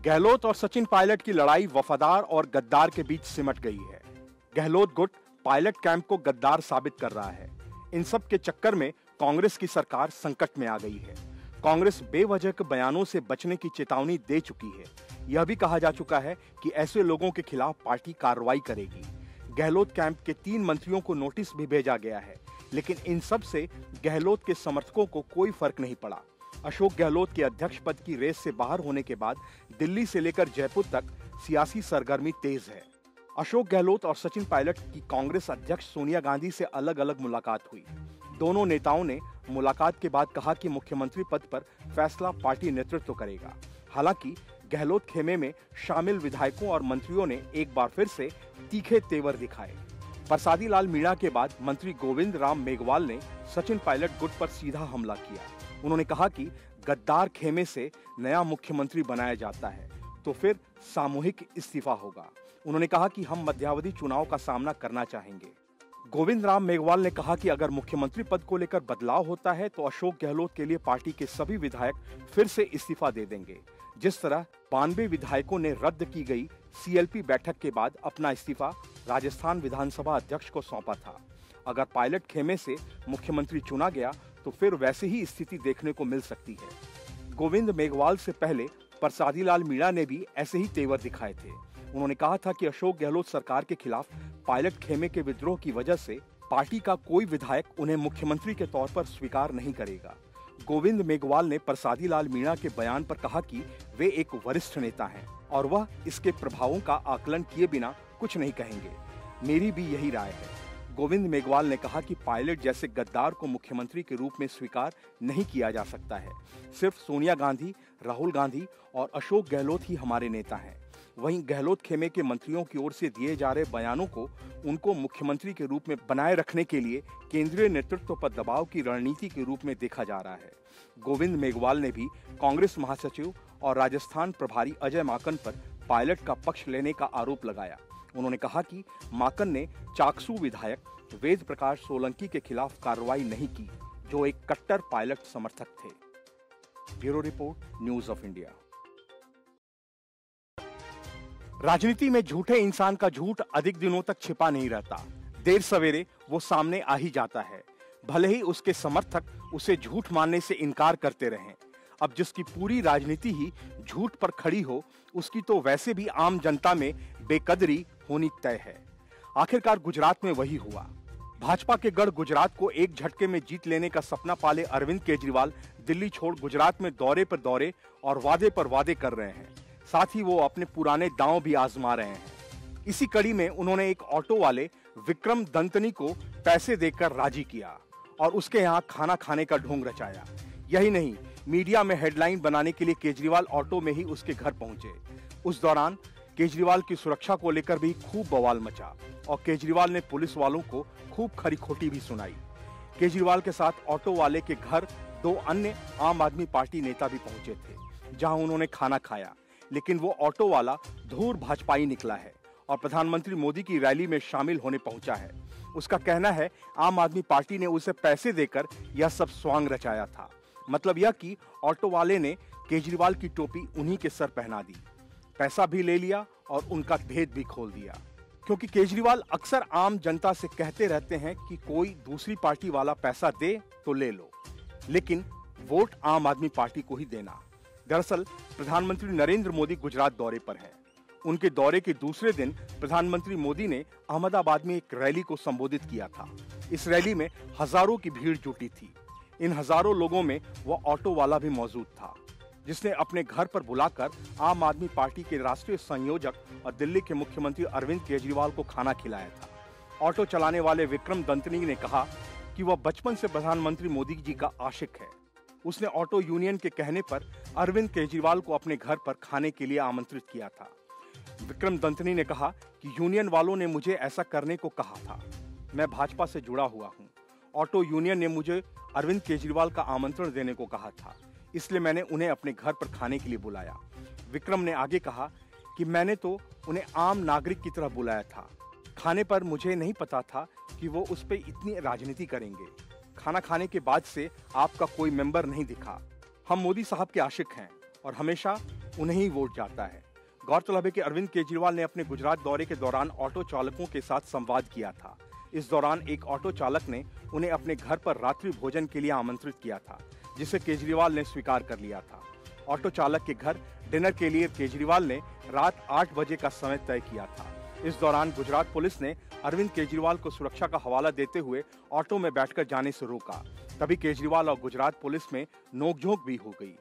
गहलोत और सचिन पायलट की लड़ाई वफादार और गद्दार के बीच सिमट गई है। गहलोत गुट पायलट कैंप को गद्दार साबित कर रहा है। इन सब के चक्कर में कांग्रेस की सरकार संकट में आ गई है। कांग्रेस बेवजह के बयानों से बचने की चेतावनी दे चुकी है। यह भी कहा जा चुका है कि ऐसे लोगों के खिलाफ पार्टी कार्रवाई करेगी। गहलोत कैंप के 3 मंत्रियों को नोटिस भी भेजा गया है, लेकिन इन सब से गहलोत के समर्थकों को कोई फर्क नहीं पड़ा। अशोक गहलोत के अध्यक्ष पद की रेस से बाहर होने के बाद दिल्ली से लेकर जयपुर तक सियासी सरगर्मी तेज है। अशोक गहलोत और सचिन पायलट की कांग्रेस अध्यक्ष सोनिया गांधी से अलग अलग मुलाकात हुई। दोनों नेताओं ने मुलाकात के बाद कहा कि मुख्यमंत्री पद पर फैसला पार्टी नेतृत्व करेगा। हालांकि गहलोत खेमे में शामिल विधायकों और मंत्रियों ने एक बार फिर से तीखे तेवर दिखाए। प्रसादी लाल मीणा के बाद मंत्री गोविंद राम मेघवाल ने सचिन पायलट गुट पर सीधा हमला किया। उन्होंने कहा कि गद्दार खेमे से नया मुख्यमंत्री बनाया जाता है तो फिर सामूहिक इस्तीफा होगा। उन्होंने कहा कि हम मध्यावधि चुनाव का सामना करना चाहेंगे। गोविंद राम मेघवाल ने कहा कि अगर मुख्यमंत्री पद को लेकर बदलाव होता है तो अशोक गहलोत के लिए पार्टी के सभी विधायक फिर से इस्तीफा दे देंगे। जिस तरह 92 विधायकों ने रद्द की गई सीएलपी बैठक के बाद अपना इस्तीफा राजस्थान विधानसभा अध्यक्ष को सौंपा था, अगर पायलट खेमे से मुख्यमंत्री चुना गया तो फिर वैसी ही स्थिति देखने को मिल सकती है। गोविंद मेघवाल से पहले प्रसादी लाल मीणा ने भी ऐसे ही तेवर दिखाए थे। उन्होंने कहा था कि अशोक गहलोत सरकार के खिलाफ पायलट खेमे के विद्रोह की वजह से पार्टी का कोई विधायक उन्हें मुख्यमंत्री के तौर पर स्वीकार नहीं करेगा। गोविंद मेघवाल ने प्रसादी लाल मीणा के बयान पर कहा कि वे एक वरिष्ठ नेता हैं और वह इसके प्रभावों का आकलन किए बिना कुछ नहीं कहेंगे। मेरी भी यही राय है। गोविंद मेघवाल ने कहा कि पायलट जैसे गद्दार को मुख्यमंत्री के रूप में स्वीकार नहीं किया जा सकता है। सिर्फ सोनिया गांधी, राहुल गांधी और अशोक गहलोत ही हमारे नेता हैं। वहीं गहलोत खेमे के मंत्रियों की ओर से दिए जा रहे बयानों को उनको मुख्यमंत्री के रूप में बनाए रखने के लिए केंद्रीय नेतृत्व पर दबाव की रणनीति के रूप में देखा जा रहा है। गोविंद मेघवाल ने भी कांग्रेस महासचिव और राजस्थान प्रभारी अजय माकन पर पायलट का पक्ष लेने का आरोप लगाया। उन्होंने कहा कि माकन ने चाकसू विधायक वेद प्रकाश सोलंकी के खिलाफ कार्रवाई नहीं की, जो एक कट्टर पायलट समर्थक थे। Bureau report, news of India. राजनीति में झूठे इंसान का झूठ अधिक दिनों तक छिपा नहीं रहता। देर सवेरे वो सामने आ ही जाता है, भले ही उसके समर्थक उसे झूठ मानने से इनकार करते रहें। अब जिसकी पूरी राजनीति ही झूठ पर खड़ी हो, उसकी तो वैसे भी आम जनता में बेकदरी होनी तय है। आखिरकार गुजरात में वही हुआ। भाजपा के गढ़ गुजरात को एक झटके में जीत लेने का सपना पाले अरविंद केजरीवाल दिल्ली छोड़ गुजरात में दौरे पर दौरे और वादे पर वादे कर रहे हैं। साथ ही वो अपने पुराने दांव भी आजमा रहे हैं। इसी कड़ी में उन्होंने एक ऑटो वाले विक्रम दंतनी को पैसे देकर राजी किया और उसके यहाँ खाना खाने का ढोंग रचाया। यही नहीं, मीडिया में हेडलाइन बनाने के लिए केजरीवाल ऑटो में ही उसके घर पहुंचे। उस दौरान केजरीवाल की सुरक्षा को लेकर भी खूब बवाल मचा और केजरीवाल ने पुलिस वालों को खूब खरी खोटी भी सुनाई। केजरीवाल के साथ ऑटो वाले के घर 2 अन्य आम आदमी पार्टी नेता भी पहुंचे थे, जहां उन्होंने खाना खाया। लेकिन वो ऑटो वाला धूर भाजपाई निकला है और प्रधानमंत्री मोदी की रैली में शामिल होने पहुंचा है। उसका कहना है आम आदमी पार्टी ने उसे पैसे देकर यह सब स्वांग रचाया था। मतलब यह कि ऑटो वाले ने केजरीवाल की टोपी उन्हीं के सर पहना दी, पैसा भी ले लिया और उनका भेद भी खोल दिया। क्योंकि केजरीवाल अक्सर आम जनता से कहते रहते हैं कि कोई दूसरी पार्टी वाला पैसा दे तो ले लो, लेकिन वोट आम आदमी पार्टी को ही देना। दरअसल प्रधानमंत्री नरेंद्र मोदी गुजरात दौरे पर हैं। उनके दौरे के दूसरे दिन प्रधानमंत्री मोदी ने अहमदाबाद में एक रैली को संबोधित किया था। इस रैली में हजारों की भीड़ जुटी थी। इन हजारों लोगों में वह ऑटो वाला भी मौजूद था, जिसने अपने घर पर बुलाकर आम आदमी पार्टी के राष्ट्रीय संयोजक और दिल्ली के मुख्यमंत्री अरविंद केजरीवाल को खाना खिलाया था। ऑटो चलाने वाले विक्रम दंतनी ने कहा कि वह बचपन से प्रधानमंत्री मोदी जी का आशिक है। उसने ऑटो यूनियन के कहने पर अरविंद केजरीवाल को अपने घर पर खाने के लिए आमंत्रित किया था। विक्रम दंतनी ने कहा कि यूनियन वालों ने मुझे ऐसा करने को कहा था। मैं भाजपा से जुड़ा हुआ हूं। ऑटो यूनियन ने मुझे अरविंद केजरीवाल का आमंत्रण देने को कहा था, इसलिए मैंने उन्हें अपने घर पर खाने के लिए बुलाया। विक्रम ने आगे कहा कि मैंने तो उन्हें आम नागरिक की तरह बुलाया था। खाने पर मुझे नहीं पता था कि वो उस पर इतनी राजनीति करेंगे। खाना खाने के बाद से आपका कोई मेंबर नहीं दिखा। हम मोदी साहब के आशिक हैं और हमेशा उन्हें ही वोट जाता है। गौरतलब है कि अरविंद केजरीवाल ने अपने गुजरात दौरे के दौरान ऑटो चालकों के साथ संवाद किया था। इस दौरान एक ऑटो चालक ने उन्हें अपने घर पर रात्रि भोजन के लिए आमंत्रित किया था, जिसे केजरीवाल ने स्वीकार कर लिया था। ऑटो चालक के घर डिनर के लिए केजरीवाल ने रात 8 बजे का समय तय किया था। इस दौरान गुजरात पुलिस ने अरविंद केजरीवाल को सुरक्षा का हवाला देते हुए ऑटो में बैठकर जाने से रोका। तभी केजरीवाल और गुजरात पुलिस में नोकझोंक भी हो गई।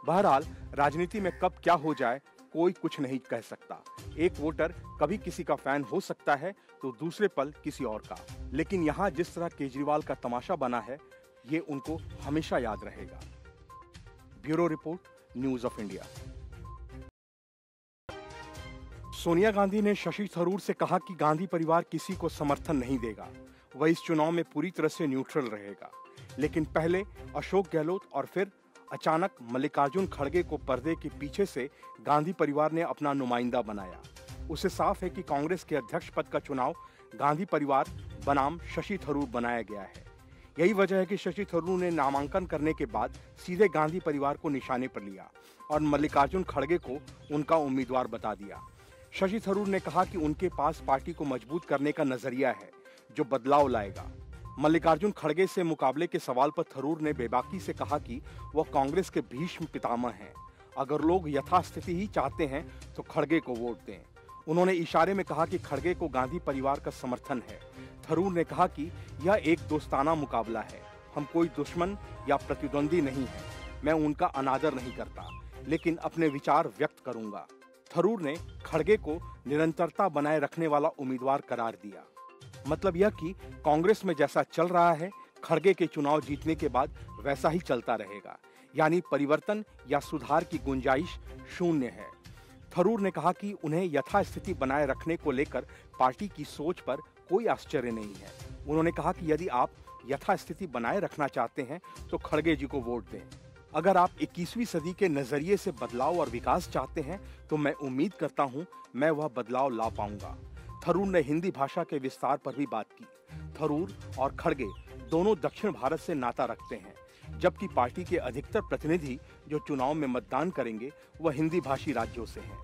बहरहाल राजनीति में कब क्या हो जाए कोई कुछ नहीं कह सकता। एक वोटर कभी किसी का फैन हो सकता है तो दूसरे पल किसी और का, लेकिन यहाँ जिस तरह केजरीवाल का तमाशा बना है ये उनको हमेशा याद रहेगा। Bureau report, news of India. Sonia Gandhi ने शशि थरूर से कहा कि गांधी परिवार किसी को समर्थन नहीं देगा, वह इस चुनाव में पूरी तरह से न्यूट्रल रहेगा। लेकिन पहले अशोक गहलोत और फिर अचानक मल्लिकार्जुन खड़गे को पर्दे के पीछे से गांधी परिवार ने अपना नुमाइंदा बनाया। उसे साफ है कि कांग्रेस के अध्यक्ष पद का चुनाव गांधी परिवार बनाम शशि थरूर बनाया गया है। यही वजह है कि शशि थरूर ने नामांकन करने के बाद सीधे गांधी परिवार को निशाने पर लिया और मल्लिकार्जुन खड़गे को उनका उम्मीदवार बता दिया। शशि थरूर ने कहा कि उनके पास पार्टी को मजबूत करने का नजरिया है जो बदलाव लाएगा। मल्लिकार्जुन खड़गे से मुकाबले के सवाल पर थरूर ने बेबाकी से कहा कि वह कांग्रेस के भीष्म पितामह हैं। अगर लोग यथास्थिति ही चाहते हैं तो खड़गे को वोट दें। उन्होंने इशारे में कहा कि खड़गे को गांधी परिवार का समर्थन है। थरूर ने कहा कि यह एक दोस्ताना मुकाबला है, हम कोई दुश्मन या प्रतिद्वंदी नहीं है। मैं उनका अनादर नहीं करता, लेकिन अपने विचार व्यक्त करूंगा। थरूर ने खड़गे को निरंतरता बनाए रखने वाला उम्मीदवार करार दिया। मतलब यह कि कांग्रेस में जैसा चल रहा है खड़गे के चुनाव जीतने के बाद वैसा ही चलता रहेगा, यानी परिवर्तन या सुधार की गुंजाइश शून्य है। थरूर ने कहा कि उन्हें यथास्थिति बनाए रखने को लेकर पार्टी की सोच पर कोई आश्चर्य नहीं है। उन्होंने कहा कि यदि आप यथास्थिति बनाए रखना चाहते हैं तो खड़गे जी को वोट दें। अगर आप 21वीं सदी के नजरिए से बदलाव और विकास चाहते हैं तो मैं उम्मीद करता हूं मैं वह बदलाव ला पाऊंगा। थरूर ने हिंदी भाषा के विस्तार पर भी बात की। थरूर और खड़गे दोनों दक्षिण भारत से नाता रखते हैं, जबकि पार्टी के अधिकतर प्रतिनिधि जो चुनाव में मतदान करेंगे वह हिंदी भाषी राज्यों से हैं।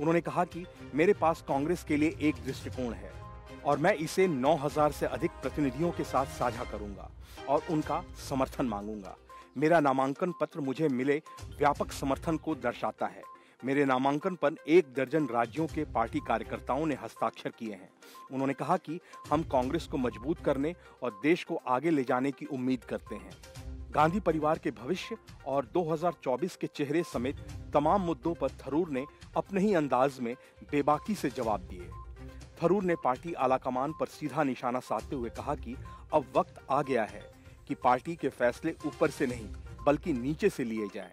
उन्होंने कहा कि मेरे पास कांग्रेस के लिए एक दृष्टिकोण है और मैं इसे 9000 से अधिक प्रतिनिधियों के साथ साझा करूंगा और उनका समर्थन मांगूंगा। मेरा नामांकन पत्र मुझे मिले व्यापक समर्थन को दर्शाता है। मेरे नामांकन पर 1 दर्जन राज्यों के पार्टी कार्यकर्ताओं ने हस्ताक्षर किए हैं। उन्होंने कहा कि हम कांग्रेस को मजबूत करने और देश को आगे ले जाने की उम्मीद करते हैं। गांधी परिवार के भविष्य और 2024 के चेहरे समेत तमाम मुद्दों पर थरूर ने अपने ही अंदाज में बेबाकी से जवाब दिए। थरूर ने पार्टी आलाकमान पर सीधा निशाना साधते हुए कहा कि अब वक्त आ गया है कि पार्टी के फैसले ऊपर से नहीं बल्कि नीचे से लिए जाएं।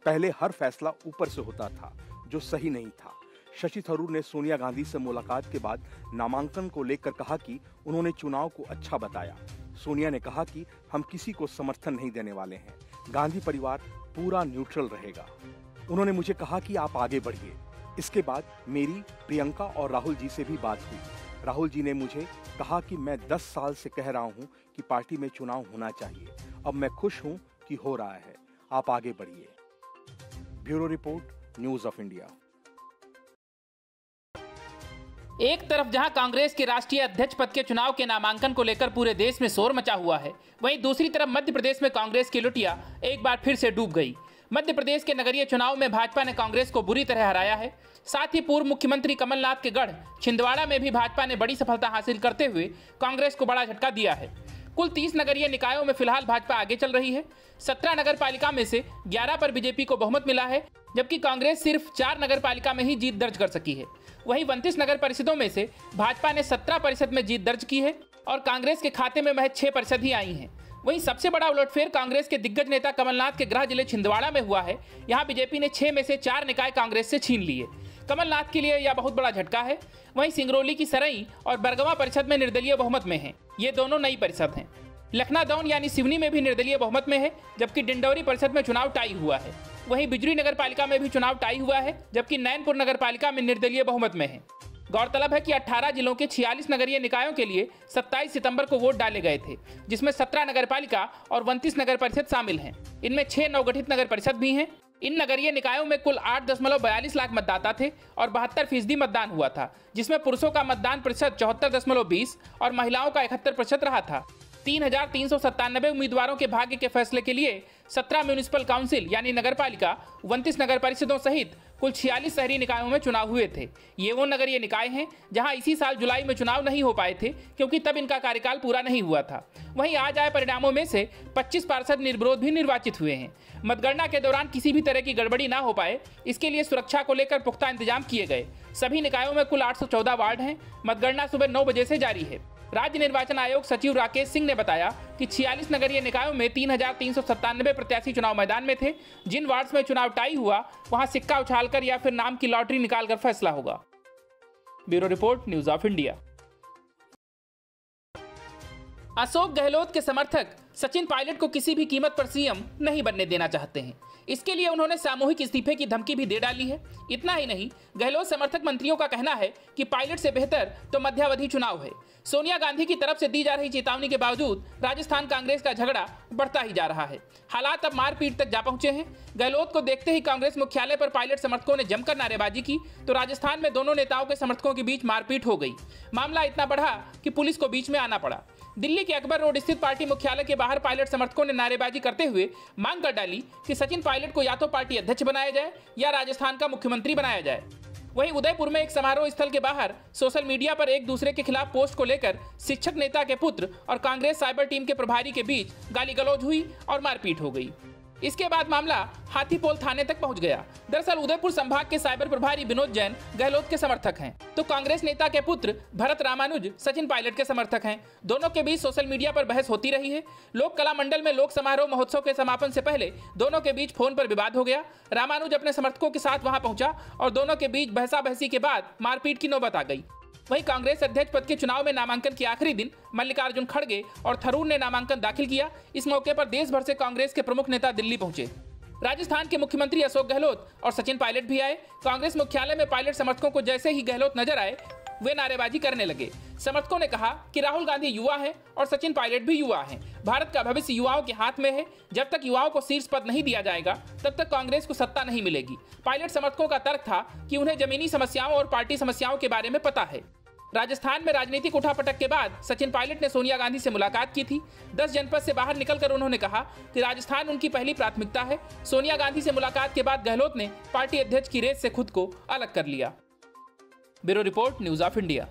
पहले हर फैसला ऊपर से होता था जो सही नहीं था। शशि थरूर ने सोनिया गांधी से मुलाकात के बाद नामांकन को लेकर कहा कि उन्होंने चुनाव को अच्छा बताया। सोनिया ने कहा कि हम किसी को समर्थन नहीं देने वाले हैं, गांधी परिवार पूरा न्यूट्रल रहेगा। उन्होंने मुझे कहा कि आप आगे बढ़िए। इसके बाद मेरी प्रियंका और राहुल जी से भी बात हुई। राहुल जी ने मुझे कहा कि मैं 10 साल से कह रहा हूं कि पार्टी में चुनाव होना चाहिए, अब मैं खुश हूं कि हो रहा है, आप आगे बढ़िए। Bureau report, news of India. एक तरफ जहां कांग्रेस के राष्ट्रीय अध्यक्ष पद के चुनाव के नामांकन को लेकर पूरे देश में शोर मचा हुआ है, वहीं दूसरी तरफ मध्य प्रदेश में कांग्रेस की लुटिया एक बार फिर से डूब गई। मध्य प्रदेश के नगरीय चुनाव में भाजपा ने कांग्रेस को बुरी तरह हराया है। साथ ही पूर्व मुख्यमंत्री कमलनाथ के गढ़ छिंदवाड़ा में भी भाजपा ने बड़ी सफलता हासिल करते हुए कांग्रेस को बड़ा झटका दिया है। कुल 30 नगरीय निकायों में फिलहाल भाजपा आगे चल रही है। 17 नगर पालिका में से 11 पर बीजेपी को बहुमत मिला है, जबकि कांग्रेस सिर्फ 4 नगर पालिका में ही जीत दर्ज कर सकी है। वहीं 29 नगर परिषदों में से भाजपा ने 17 परिषद में जीत दर्ज की है और कांग्रेस के खाते में महज 6 परिषद ही आई हैं। वहीं सबसे बड़ा उलटफेर कांग्रेस के दिग्गज नेता कमलनाथ के गृह जिले छिंदवाड़ा में हुआ है। यहां बीजेपी ने 6 में से 4 निकाय कांग्रेस से छीन लिए। कमलनाथ के लिए यह बहुत बड़ा झटका है। वहीं सिंगरौली की सरई और बरगवा परिषद में निर्दलीय बहुमत में है। ये दोनों नई परिषद हैं। लखनादौन यानी सिवनी में भी निर्दलीय बहुमत में है, जबकि डिंडौरी परिषद में चुनाव टाई हुआ है। वहीं बिजरी नगर पालिका में भी चुनाव टाई हुआ है, जबकि नैनपुर नगर पालिका में निर्दलीय बहुमत में है। गौरतलब है कि 18 जिलों के 46 नगरीय निकायों के लिए 27 सितंबर को वोट डाले गए थे, जिसमें 17 नगर पालिका और 29 नगर परिषद शामिल हैं। इनमें 6 नवगठित नगर परिषद भी हैं। इन नगरीय निकायों में कुल 8.42 लाख मतदाता थे और 72% मतदान हुआ था, जिसमें पुरुषों का मतदान प्रतिशत 74.20 और महिलाओं का 71% रहा था। 3,397 उम्मीदवारों के भाग्य के फैसले के लिए 17 म्यूनिसिपल काउंसिल यानी नगरपालिका, 29 नगर परिषदों सहित कुल 46 शहरी निकायों में चुनाव हुए थे। ये वो नगरीय निकाय हैं जहां इसी साल जुलाई में चुनाव नहीं हो पाए थे, क्योंकि तब इनका कार्यकाल पूरा नहीं हुआ था। वहीं आज आए परिणामों में से 25 पार्षद निर्विरोध भी निर्वाचित हुए हैं। मतगणना के दौरान किसी भी तरह की गड़बड़ी ना हो पाए, इसके लिए सुरक्षा को लेकर पुख्ता इंतजाम किए गए। सभी निकायों में कुल 814 वार्ड हैं। मतगणना सुबह 9 बजे से जारी है। राज्य निर्वाचन आयोग सचिव राकेश सिंह ने बताया कि 46 नगरीय निकायों में 3,397 प्रत्याशी चुनाव मैदान में थे। जिन वार्ड्स में चुनाव टाई हुआ वहां सिक्का उछालकर या फिर नाम की लॉटरी निकालकर फैसला होगा। Bureau report, news of India. Ashok Gehlot के समर्थक सचिन पायलट को किसी भी कीमत पर सीएम नहीं बनने देना चाहते हैं। इसके लिए उन्होंने सामूहिक इस्तीफे की धमकी भी दे डाली है। इतना ही नहीं, गहलोत समर्थक मंत्रियों का कहना है कि पायलट से बेहतर तो मध्यावधि चुनाव है। सोनिया गांधी की तरफ से दी जा रही चेतावनी के बावजूद राजस्थान कांग्रेस का झगड़ा बढ़ता ही जा रहा है। हालात अब मारपीट तक जा पहुंचे हैं। गहलोत को देखते ही कांग्रेस मुख्यालय पर पायलट समर्थकों ने जमकर नारेबाजी की तो राजस्थान में दोनों नेताओं के समर्थकों के बीच मारपीट हो गई। मामला इतना बढ़ा कि पुलिस को बीच में आना पड़ा। दिल्ली के अकबर रोड स्थित पार्टी मुख्यालय के बाहर पायलट समर्थकों ने नारेबाजी करते हुए मांग कर डाली कि सचिन पायलट को या तो पार्टी अध्यक्ष बनाया जाए या राजस्थान का मुख्यमंत्री बनाया जाए। वहीं उदयपुर में एक समारोह स्थल के बाहर सोशल मीडिया पर एक दूसरे के खिलाफ पोस्ट को लेकर शिक्षक नेता के पुत्र और कांग्रेस साइबर टीम के प्रभारी के बीच गाली गलौज हुई और मारपीट हो गई। इसके बाद मामला हाथीपोल थाने तक पहुंच गया। दरअसल उदयपुर संभाग के साइबर प्रभारी विनोद जैन गहलोत के समर्थक हैं, तो कांग्रेस नेता के पुत्र भरत रामानुज सचिन पायलट के समर्थक हैं। दोनों के बीच सोशल मीडिया पर बहस होती रही है। लोक कला मंडल में लोक समारोह महोत्सव के समापन से पहले दोनों के बीच फोन पर विवाद हो गया। रामानुज अपने समर्थकों के साथ वहां पहुंचा और दोनों के बीच बहसा बहसी के बाद मारपीट की नौबत आ गई। वहीं कांग्रेस अध्यक्ष पद के चुनाव में नामांकन के आखिरी दिन मल्लिकार्जुन खड़गे और थरूर ने नामांकन दाखिल किया। इस मौके पर देश भर से कांग्रेस के प्रमुख नेता दिल्ली पहुंचे। राजस्थान के मुख्यमंत्री अशोक गहलोत और सचिन पायलट भी आए। कांग्रेस मुख्यालय में पायलट समर्थकों को जैसे ही गहलोत नजर आए वे नारेबाजी करने लगे। समर्थकों ने कहा कि राहुल गांधी युवा है और सचिन पायलट भी युवा हैं। भारत का भविष्य युवाओं के हाथ में है। जब तक युवाओं को शीर्ष पद नहीं दिया जाएगा तब तक कांग्रेस को सत्ता नहीं मिलेगी। पायलट समर्थकों का तर्क था कि उन्हें जमीनी समस्याओं और पार्टी समस्याओं के बारे में पता है। राजस्थान में राजनीतिक उठापटक के बाद सचिन पायलट ने सोनिया गांधी से मुलाकात की थी। 10 जनपद से बाहर निकलकर उन्होंने कहा कि राजस्थान उनकी पहली प्राथमिकता है। सोनिया गांधी से मुलाकात के बाद गहलोत ने पार्टी अध्यक्ष की रेस से खुद को अलग कर लिया। Bureau report, news of India.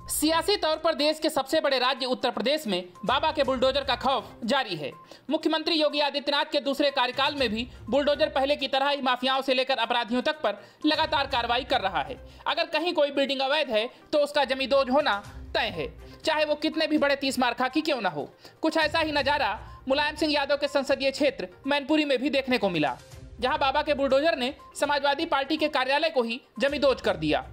सियासी तौर पर देश के सबसे बड़े राज्य उत्तर प्रदेश में बाबा के बुलडोजर का खौफ जारी है। मुख्यमंत्री योगी आदित्यनाथ के दूसरे कार्यकाल में भी बुलडोजर पहले की तरह ही माफियाओं से लेकर अपराधियों तक पर लगातार कार्रवाई कर रहा है। अगर कहीं कोई बिल्डिंग अवैध है तो उसका जमींदोज होना तय है, चाहे वो कितने भी बड़े 30 मार्का की क्यों न हो। कुछ ऐसा ही नजारा मुलायम सिंह यादव के संसदीय क्षेत्र मैनपुरी में भी देखने को मिला, जहां बाबा के बुलडोजर ने समाजवादी पार्टी के कार्यालय को ही जमींदोज कर दिया।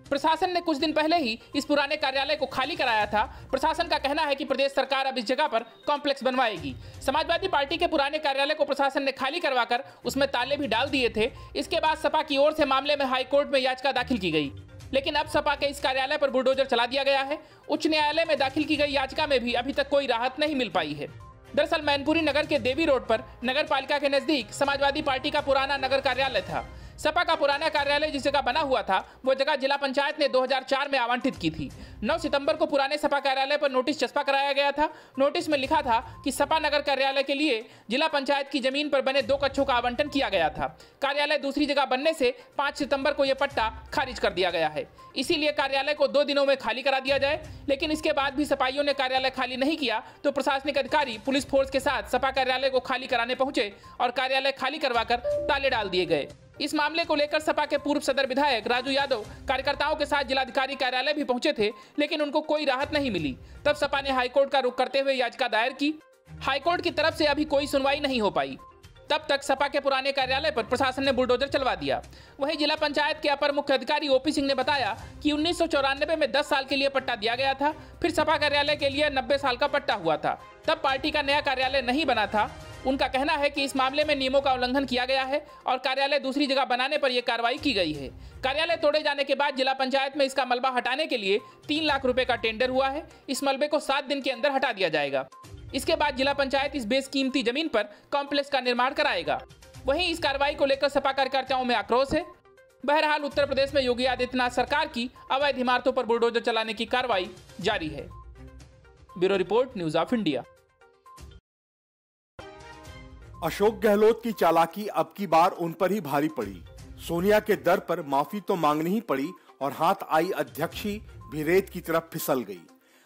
प्रशासन ने कुछ दिन पहले ही इस पुराने कार्यालय को खाली कराया था। प्रशासन का कहना है कि प्रदेश सरकार अब इस जगह पर कॉम्प्लेक्स बनवाएगी। समाजवादी पार्टी के पुराने कार्यालय को प्रशासन ने खाली करवाकर उसमें ताले भी डाल दिए थे। इसके बाद सपा की ओर से मामले में हाईकोर्ट में याचिका दाखिल की गई, लेकिन अब सपा के इस कार्यालय पर बुलडोजर चला दिया गया है। उच्च न्यायालय में दाखिल की गई याचिका में भी अभी तक कोई राहत नहीं मिल पाई है। दरअसल मैनपुरी नगर के देवी रोड पर नगर पालिका के नजदीक समाजवादी पार्टी का पुराना नगर कार्यालय था। सपा का पुराना कार्यालय जिस जगह बना हुआ था वो जगह जिला पंचायत ने 2004 में आवंटित की थी। 9 सितंबर को पुराने सपा कार्यालय पर नोटिस चस्पा कराया गया था। नोटिस में लिखा था कि सपा नगर कार्यालय के लिए जिला पंचायत की जमीन पर बने 2 कक्षों का आवंटन किया गया था। कार्यालय दूसरी जगह बनने से 5 सितंबर को यह पट्टा खारिज कर दिया गया है। इसीलिए कार्यालय को 2 दिनों में खाली करा दिया जाए, लेकिन इसके बाद भी सपाइयों ने कार्यालय खाली नहीं किया तो प्रशासनिक अधिकारी पुलिस फोर्स के साथ सपा कार्यालय को खाली कराने पहुंचे और कार्यालय खाली करवाकर ताले डाल दिए गए। इस मामले को लेकर सपा के पूर्व सदर विधायक राजू यादव कार्यकर्ताओं के साथ जिलाधिकारी कार्यालय भी पहुंचे थे, लेकिन उनको कोई राहत नहीं मिली। तब सपा ने हाईकोर्ट का रुख करते हुए याचिका दायर की। हाईकोर्ट की तरफ से अभी कोई सुनवाई नहीं हो पाई। तब तक सपा के पुराने कार्यालय पर प्रशासन ने बुलडोजर चलवा दिया। वहीं जिला पंचायत के अपर मुख्य अधिकारी ओपी सिंह ने बताया कि 1994 में 10 साल के लिए पट्टा दिया गया था, फिर सपा कार्यालय के लिए 90 साल का पट्टा हुआ था। तब पार्टी का नया कार्यालय नहीं बना था। उनका कहना है कि इस मामले में नियमों का उल्लंघन किया गया है और कार्यालय दूसरी जगह बनाने पर यह कार्रवाई की गई है। कार्यालय तोड़े जाने के बाद जिला पंचायत में इसका मलबा हटाने के लिए 3 लाख रुपए का टेंडर हुआ है। इस मलबे को 7 दिन के अंदर हटा दिया जाएगा। इसके बाद जिला पंचायत इस बेशकीमती जमीन पर कॉम्प्लेक्स का निर्माण कराएगा। वहीं इस कार्रवाई को लेकर सपा कार्यकर्ताओं में आक्रोश है। बहरहाल उत्तर प्रदेश में योगी आदित्यनाथ सरकार की अवैध इमारतों पर बुलडोजर चलाने की कार्रवाई जारी है। Bureau report, news of India. Ashok Gehlot की चालाकी अब की बार उन पर ही भारी पड़ी। सोनिया के दर पर माफी तो मांगनी ही पड़ी और हाथ आई अध्यक्षी भी रेत की तरफ फिसल गई।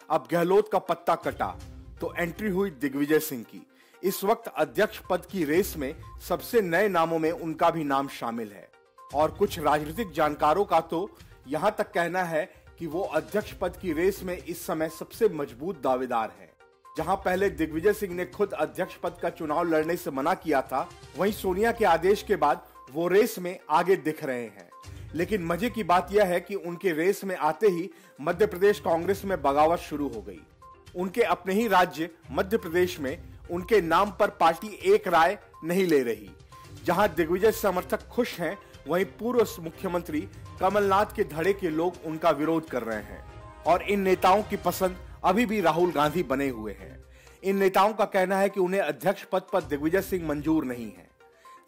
अब गहलोत का पत्ता कटा तो एंट्री हुई दिग्विजय सिंह की। इस वक्त अध्यक्ष पद की रेस में सबसे नए नामों में उनका भी नाम शामिल है और कुछ राजनीतिक जानकारों का तो यहां तक कहना है कि वो अध्यक्ष पद की रेस में इस समय सबसे मजबूत दावेदार हैं। जहां पहले दिग्विजय सिंह ने खुद अध्यक्ष पद का चुनाव लड़ने से मना किया था, वहीं सोनिया के आदेश के बाद वो रेस में आगे दिख रहे हैं। लेकिन मजे की बात यह है कि उनके रेस में आते ही मध्य प्रदेश कांग्रेस में बगावत शुरू हो गई। उनके अपने ही राज्य मध्य प्रदेश में उनके नाम पर पार्टी एक राय नहीं ले रही। जहां दिग्विजय समर्थक खुश हैं, वहीं पूर्व मुख्यमंत्री कमलनाथ के धड़े के लोग उनका विरोध कर रहे हैं और इन नेताओं की पसंद अभी भी राहुल गांधी बने हुए हैं। इन नेताओं का कहना है कि उन्हें अध्यक्ष पद पर दिग्विजय सिंह मंजूर नहीं है।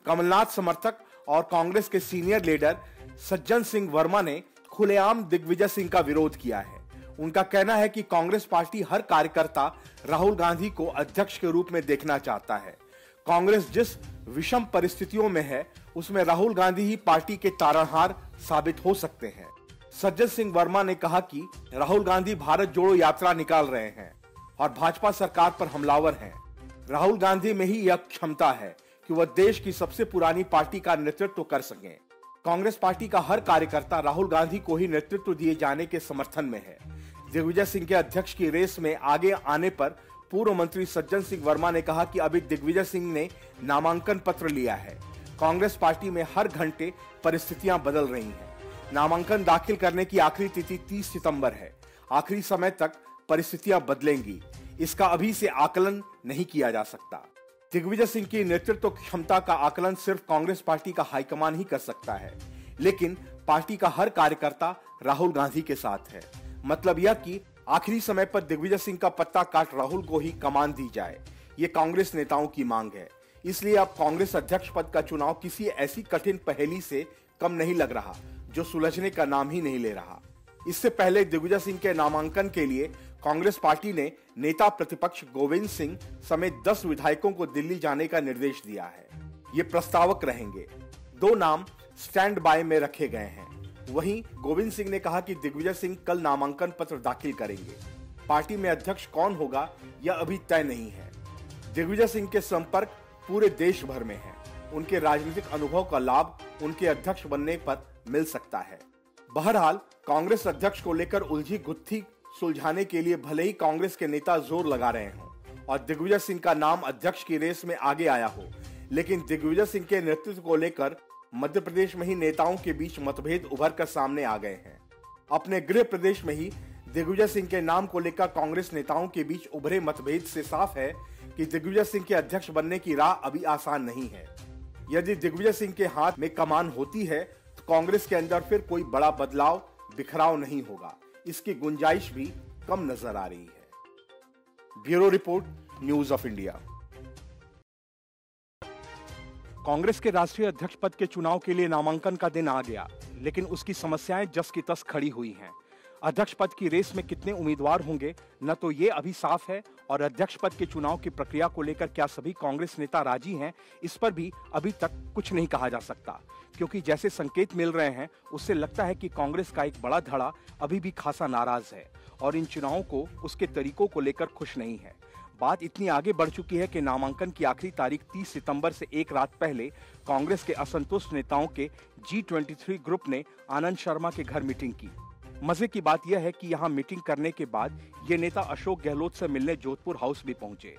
कमलनाथ समर्थक और कांग्रेस के सीनियर लीडर सज्जन सिंह वर्मा ने खुलेआम दिग्विजय सिंह का विरोध किया है। उनका कहना है कि कांग्रेस पार्टी हर कार्यकर्ता राहुल गांधी को अध्यक्ष के रूप में देखना चाहता है। कांग्रेस जिस विषम परिस्थितियों में है, उसमें राहुल गांधी ही पार्टी के तारणहार साबित हो सकते हैं। सज्जन सिंह वर्मा ने कहा कि राहुल गांधी भारत जोड़ो यात्रा निकाल रहे हैं और भाजपा सरकार पर हमलावर हैं। राहुल गांधी में ही यह क्षमता है कि वह देश की सबसे पुरानी पार्टी का नेतृत्व कर सकें। कांग्रेस पार्टी का हर कार्यकर्ता राहुल गांधी को ही नेतृत्व दिए जाने के समर्थन में है। दिग्विजय सिंह के अध्यक्ष की रेस में आगे आने पर पूर्व मंत्री सज्जन सिंह वर्मा ने कहा कि अभी दिग्विजय सिंह ने नामांकन पत्र लिया है। कांग्रेस पार्टी में हर घंटे परिस्थितियां बदल रही हैं। नामांकन दाखिल करने की आखिरी तिथि 30 सितंबर है। आखिरी समय तक परिस्थितियां बदलेंगी, इसका अभी से आकलन नहीं किया जा सकता। दिग्विजय सिंह की नेतृत्व क्षमता का आकलन सिर्फ कांग्रेस पार्टी का हाईकमान ही कर सकता है, लेकिन पार्टी का हर कार्यकर्ता राहुल गांधी के साथ है। मतलब यह कि आखिरी समय पर दिग्विजय सिंह का पत्ता काट राहुल को ही कमान दी जाए, ये कांग्रेस नेताओं की मांग है। इसलिए अब कांग्रेस अध्यक्ष पद का चुनाव किसी ऐसी कठिन पहेली से कम नहीं लग रहा जो सुलझने का नाम ही नहीं ले रहा। इससे पहले दिग्विजय सिंह के नामांकन के लिए कांग्रेस पार्टी ने नेता प्रतिपक्ष गोविंद सिंह समेत 10 विधायकों को दिल्ली जाने का निर्देश दिया है। ये प्रस्तावक रहेंगे। 2 नाम स्टैंड बाय में रखे गए हैं। वहीं गोविंद सिंह ने कहा कि दिग्विजय सिंह कल नामांकन पत्र दाखिल करेंगे। पार्टी में अध्यक्ष कौन होगा यह अभी तय नहीं है। दिग्विजय सिंह के संपर्क पूरे देश भर में है। उनके राजनीतिक अनुभव का लाभ उनके अध्यक्ष बनने पर मिल सकता है। बहरहाल कांग्रेस अध्यक्ष को लेकर उलझी गुत्थी सुलझाने के लिए भले ही कांग्रेस के नेता जोर लगा रहे हों और दिग्विजय सिंह का नाम अध्यक्ष की रेस में आगे आया हो, लेकिन दिग्विजय सिंह के नेतृत्व को लेकर मध्य प्रदेश में ही नेताओं के बीच मतभेद उभर कर सामने आ गए हैं। अपने गृह प्रदेश में ही दिग्विजय सिंह के नाम को लेकर कांग्रेस नेताओं के बीच उभरे मतभेद से साफ है कि दिग्विजय सिंह के अध्यक्ष बनने की राह अभी आसान नहीं है। यदि दिग्विजय सिंह के हाथ में कमान होती है तो कांग्रेस के अंदर फिर कोई बड़ा बदलाव, बिखराव नहीं होगा। इसकी गुंजाइश भी कम नजर आ रही है। Bureau report, news of India. Congress के राष्ट्रीय अध्यक्ष पद के चुनाव के लिए नामांकन का दिन आ गया, लेकिन उसकी समस्याएं जस की तस खड़ी हुई हैं। अध्यक्ष पद की रेस में कितने उम्मीदवार होंगे न तो ये अभी साफ है, और अध्यक्ष पद के चुनाव की प्रक्रिया को लेकर क्या सभी कांग्रेस नेता राजी हैं, इस पर भी अभी तक कुछ नहीं कहा जा सकता। क्योंकि जैसे संकेत मिल रहे हैं, उससे लगता है कि कांग्रेस का एक बड़ा धड़ा अभी भी खासा नाराज है और इन चुनावों को, उसके तरीकों को लेकर खुश नहीं है। बात इतनी आगे बढ़ चुकी है कि नामांकन की आखिरी तारीख 30 सितंबर से एक रात पहले कांग्रेस के असंतुष्ट नेताओं के G23 ग्रुप ने आनंद शर्मा के घर मीटिंग की। मजे की बात यह है कि यहां मीटिंग करने के बाद ये नेता अशोक गहलोत से मिलने जोधपुर हाउस भी पहुंचे।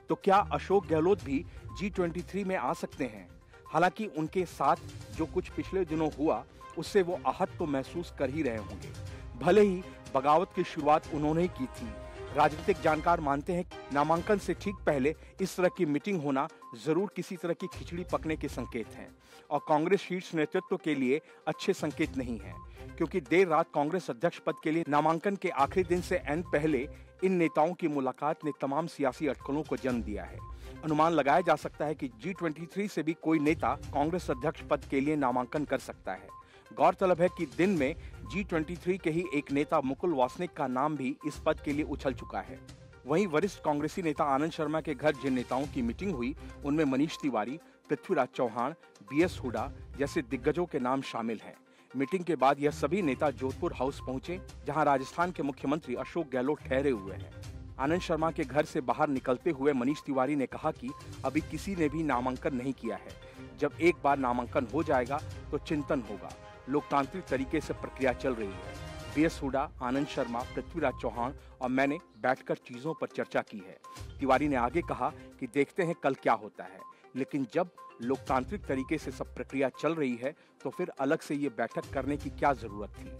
तो क्या अशोक गहलोत भी G23 में आ सकते हैं? हालांकि उनके साथ जो कुछ पिछले दिनों हुआ, उससे वो आहत तो महसूस कर ही रहे होंगे। भले ही बगावत की शुरुआत उन्होंने ही की थी। राजनीतिक जानकार मानते हैं कि नामांकन से ठीक पहले इस तरह की मीटिंग होना जरूर किसी तरह की खिचड़ी पकने के संकेत हैं और कांग्रेस शीर्ष नेतृत्व के लिए अच्छे संकेत नहीं है, क्योंकि देर रात कांग्रेस अध्यक्ष पद के लिए नामांकन के आखिरी दिन से एन पहले इन नेताओं की मुलाकात ने तमाम सियासी अटकलों को जन्म दिया है। अनुमान लगाया जा सकता है कि G23 से भी कोई नेता कांग्रेस अध्यक्ष पद के लिए नामांकन कर सकता है। गौरतलब है कि दिन में G23 के ही एक नेता मुकुल वासनिक का नाम भी इस पद के लिए उछल चुका है। वहीं वरिष्ठ कांग्रेसी नेता आनंद शर्मा के घर जिन नेताओं की मीटिंग हुई, उनमें मनीष तिवारी, पृथ्वीराज चौहान, BS हुड्डा जैसे दिग्गजों के नाम शामिल हैं। मीटिंग के बाद यह सभी नेता जोधपुर हाउस पहुंचे, जहां राजस्थान के मुख्यमंत्री अशोक गहलोत ठहरे हुए हैं। आनंद शर्मा के घर से बाहर निकलते हुए मनीष तिवारी ने कहा कि अभी किसी ने भी नामांकन नहीं किया है। जब एक बार नामांकन हो जाएगा तो चिंतन होगा। लोकतांत्रिक तरीके से प्रक्रिया चल रही है। BS हुड्डा, आनंद शर्मा, पृथ्वीराज चौहान और मैंने बैठकर चीजों पर चर्चा की है। तिवारी ने आगे कहा कि देखते हैं कल क्या होता है, लेकिन जब लोकतांत्रिक तरीके से सब प्रक्रिया चल रही है तो फिर अलग से ये बैठक करने की क्या जरूरत थी।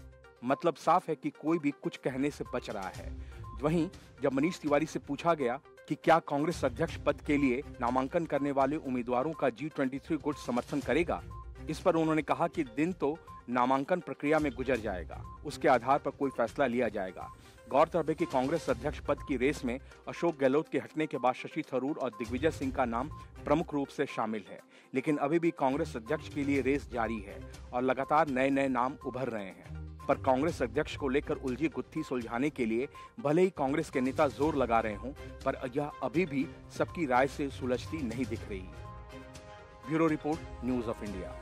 मतलब साफ है कि कोई भी कुछ कहने से बच रहा है। वहीं जब मनीष तिवारी से पूछा गया कि क्या कांग्रेस अध्यक्ष पद के लिए नामांकन करने वाले उम्मीदवारों का G23 गुट समर्थन करेगा, इस पर उन्होंने कहा कि दिन तो नामांकन प्रक्रिया में गुजर जाएगा, उसके आधार पर कोई फैसला लिया जाएगा। गौरतलब है कि कांग्रेस अध्यक्ष पद की रेस में अशोक गहलोत के हटने के बाद शशि थरूर और दिग्विजय सिंह का नाम प्रमुख रूप से शामिल है, लेकिन अभी भी कांग्रेस अध्यक्ष के लिए रेस जारी है और लगातार नए नए नाम उभर रहे हैं। पर कांग्रेस अध्यक्ष को लेकर उलझी गुत्थी सुलझाने के लिए भले ही कांग्रेस के नेता जोर लगा रहे हों, पर यह अभी भी सबकी राय से सुलझती नहीं दिख रही। Bureau report, news of India.